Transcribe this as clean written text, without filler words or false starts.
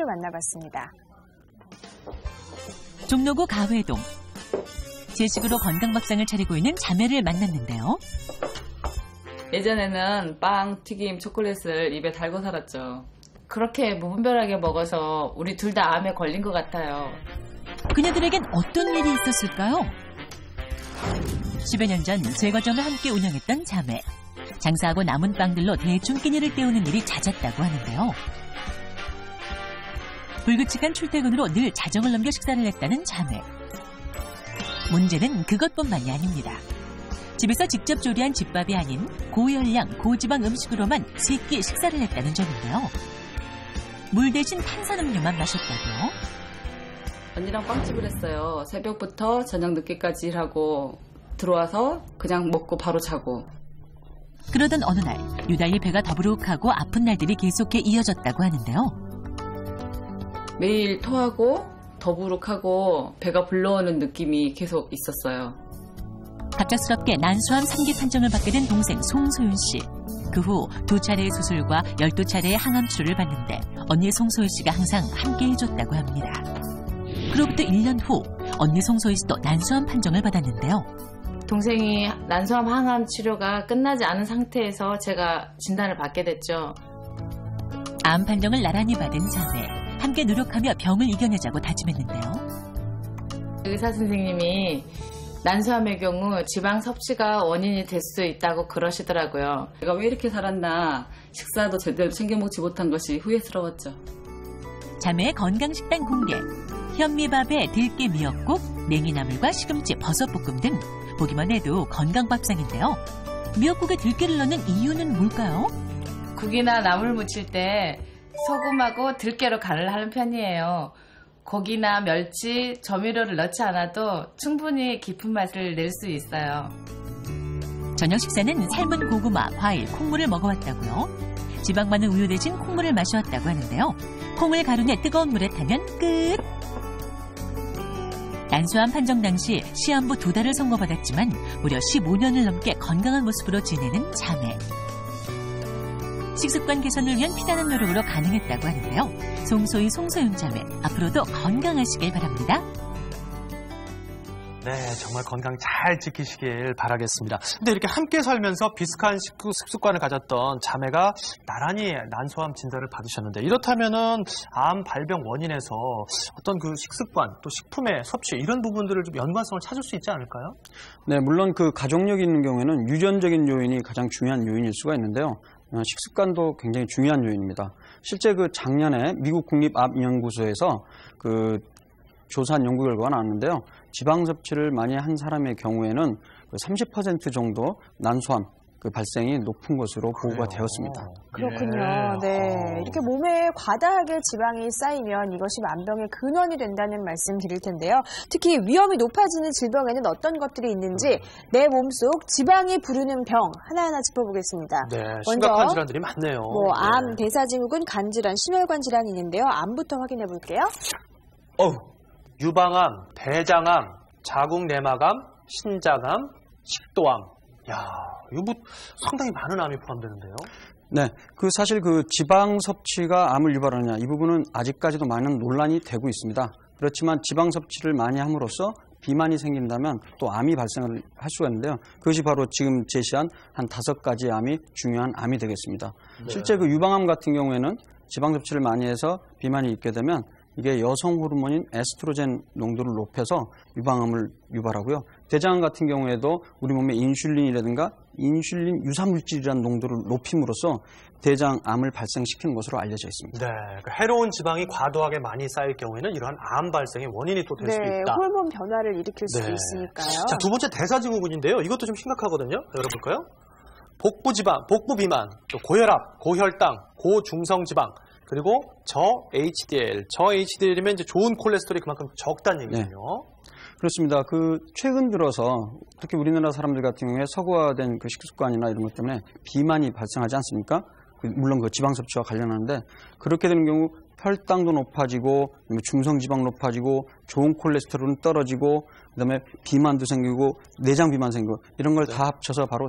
만나봤습니다. 종로구 가회동. 제식으로 건강밥상을 차리고 있는 자매를 만났는데요. 예전에는 빵, 튀김, 초콜릿을 입에 달고 살았죠. 그렇게 무분별하게 먹어서 우리 둘 다 암에 걸린 것 같아요. 그녀들에겐 어떤 일이 있었을까요? 10여 년 전 제과점을 함께 운영했던 자매. 장사하고 남은 빵들로 대충 끼니를 때우는 일이 잦았다고 하는데요. 불규칙한 출퇴근으로 늘 자정을 넘겨 식사를 했다는 자매. 문제는 그것뿐만이 아닙니다. 집에서 직접 조리한 집밥이 아닌 고열량, 고지방 음식으로만 3끼 식사를 했다는 점인데요. 물 대신 탄산음료만 마셨다고요? 언니랑 빵집을 했어요. 새벽부터 저녁 늦게까지 일하고 들어와서 그냥 먹고 바로 자고. 그러던 어느 날 유달리 배가 더부룩하고 아픈 날들이 계속해 이어졌다고 하는데요. 매일 토하고 더부룩하고 배가 불러오는 느낌이 계속 있었어요. 갑작스럽게 난소암 3기 판정을 받게 된 동생 송소윤 씨. 그 후 2차례의 수술과 12차례의 항암 치료를 받는데 언니 송소윤 씨가 항상 함께 해줬다고 합니다. 그로부터 1년 후 언니 송소윤 씨도 난소암 판정을 받았는데요. 동생이 난소암 항암 치료가 끝나지 않은 상태에서 제가 진단을 받게 됐죠. 암 판정을 나란히 받은 자매. 함께 노력하며 병을 이겨내자고 다짐했는데요. 의사 선생님이 난소암의 경우 지방 섭취가 원인이 될 수 있다고 그러시더라고요. 내가 왜 이렇게 살았나, 식사도 제대로 챙겨 먹지 못한 것이 후회스러웠죠. 자매의 건강식단 공개. 현미밥에 들깨 미역국, 냉이나물과 시금치, 버섯볶음 등 보기만 해도 건강밥상인데요. 미역국에 들깨를 넣는 이유는 뭘까요? 국이나 나물 무칠 때 소금하고 들깨로 간을 하는 편이에요. 고기나 멸치, 조미료를 넣지 않아도 충분히 깊은 맛을 낼 수 있어요. 저녁 식사는 삶은 고구마, 과일, 콩물을 먹어왔다고요. 지방 많은 우유 대신 콩물을 마셔왔다고 하는데요. 콩을 가루내 뜨거운 물에 타면 끝! 난소암 판정 당시 시한부 2달을 선고받았지만 무려 15년을 넘게 건강한 모습으로 지내는 자매. 식습관 개선을 위한 피나는 노력으로 가능했다고 하는데요. 송소희, 송소윤 자매, 앞으로도 건강하시길 바랍니다. 네, 정말 건강 잘 지키시길 바라겠습니다. 근데 이렇게 함께 살면서 비슷한 식습관을 가졌던 자매가 나란히 난소암 진단을 받으셨는데, 이렇다면은 암 발병 원인에서 어떤 그 식습관 또 식품의 섭취 이런 부분들을 좀 연관성을 찾을 수 있지 않을까요? 네, 물론 그 가족력이 있는 경우에는 유전적인 요인이 가장 중요한 요인일 수가 있는데요. 식습관도 굉장히 중요한 요인입니다. 실제 그 작년에 미국 국립암연구소에서 그 조사한 연구 결과가 나왔는데요. 지방 섭취를 많이 한 사람의 경우에는 30% 정도 난소암 그 발생이 높은 것으로 보고가 되었습니다. 그렇군요. 네, 이렇게 몸에 과다하게 지방이 쌓이면 이것이 만병의 근원이 된다는 말씀 드릴 텐데요. 특히 위험이 높아지는 질병에는 어떤 것들이 있는지 내 몸속 지방이 부르는 병 하나하나 짚어보겠습니다. 네, 심각한 먼저 질환들이 많네요. 암, 대사증후군, 간질환, 심혈관 질환이 있는데요. 암부터 확인해 볼게요. 유방암, 대장암, 자궁내막암, 신장암, 식도암. 야, 이거 뭐 상당히 많은 암이 포함되는데요. 네, 사실 그 지방 섭취가 암을 유발하느냐 이 부분은 아직까지도 많은 논란이 되고 있습니다. 그렇지만 지방 섭취를 많이 함으로써 비만이 생긴다면 또 암이 발생을 할 수가 있는데요. 그것이 바로 지금 제시한 한 5가지 암이 중요한 암이 되겠습니다. 네. 실제 그 유방암 같은 경우에는 지방 섭취를 많이 해서 비만이 있게 되면 이게 여성 호르몬인 에스트로겐 농도를 높여서 유방암을 유발하고요. 대장암 같은 경우에도 우리 몸의 인슐린이라든가 인슐린 유사물질이라는 농도를 높임으로써 대장암을 발생시키는 것으로 알려져 있습니다. 네, 해로운 지방이 과도하게 많이 쌓일 경우에는 이러한 암 발생의 원인이 또 될 수 있다. 호르몬 변화를 일으킬 수도 있으니까요. 자, 2번째 대사증후군인데요. 이것도 좀 심각하거든요. 열어볼까요? 복부지방, 복부비만, 또 고혈압, 고혈당, 고중성지방, 그리고 저HDL이면 이제 좋은 콜레스테롤이 그만큼 적다는 얘기군요. 네. 그렇습니다. 최근 들어서 특히 우리나라 사람들 같은 경우에 서구화된 그 식습관이나 이런 것 때문에 비만이 발생하지 않습니까? 물론 그 지방 섭취와 관련하는데 그렇게 되는 경우 혈당도 높아지고 중성지방 높아지고 좋은 콜레스테롤은 떨어지고 그다음에 비만도 생기고 내장 비만 생기고 이런 걸 다 합쳐서 바로